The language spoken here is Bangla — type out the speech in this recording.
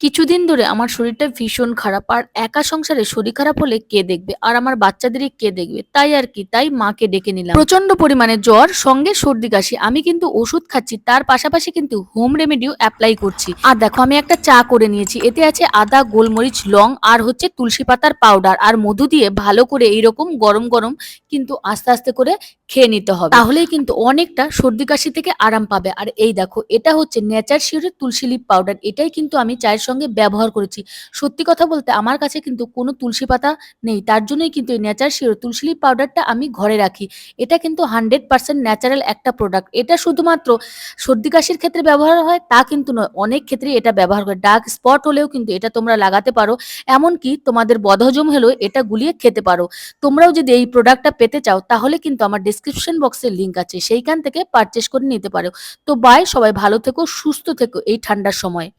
কিছুদিন ধরে আমার শরীরটা ভীষণ খারাপ। আর একা সংসারে শরীর খারাপ হলে কে দেখবে? আর আমার বাচ্চাদেরই কে দেখবে? তাই আর কি, তাই মাকে ডেকে নিলাম। প্রচন্ড পরিমাণে জ্বর, সঙ্গে সর্দি কাশি। আমি কিন্তু ওষুধ খাচ্ছি, তার পাশাপাশি কিন্তু হোম রেমেডিও এপ্লাই করছি। আর দেখো, আমি একটা চা করে নিয়েছি। এতে আছে আদা, গোলমরিচ, লং আর হচ্ছে তুলসী পাতার পাউডার আর মধু দিয়ে ভালো করে এইরকম গরম গরম কিন্তু আস্তে আস্তে করে খেয়ে নিতে হবে। তাহলেই কিন্তু অনেকটা সর্দি কাশি থেকে আরাম পাবে। আর এই দেখো, এটা হচ্ছে নেচার শিওরের তুলসী লিফ পাউডার। এটাই কিন্তু আমি চায়ের সঙ্গে ব্যবহার করেছি। সত্যি কথা বলতে আমার কাছে কিন্তু কোনো তুলসী পাতা নেই। তার জন্যই কিন্তু এই নেচার শিওর তুলসী লিফ পাউডারটা আমি ঘরে রাখি। এটা কিন্তু 100% ন্যাচারাল একটা প্রোডাক্ট। এটা শুধুমাত্র সর্দি কাশির ক্ষেত্রে ব্যবহার হয় তা কিন্তু নয়। অনেক ক্ষেত্রেই এটা ব্যবহার করে। ডার্ক স্পট হলেও কিন্তু এটা তোমরা লাগাতে পারো। এমনকি তোমাদের বদহজম হলেও এটা গুলিয়ে খেতে পারো। তোমরাও যদি এই প্রোডাক্টটা পেতে চাও তাহলে কিন্তু আমার ডেসক্রিপশন বক্সে লিংক আছে, সেইখান থেকে পারচেস করে নিতে পারো। তো বাই, সবাই ভালো থেকো, সুস্থ থেকো এই ঠান্ডার সময়।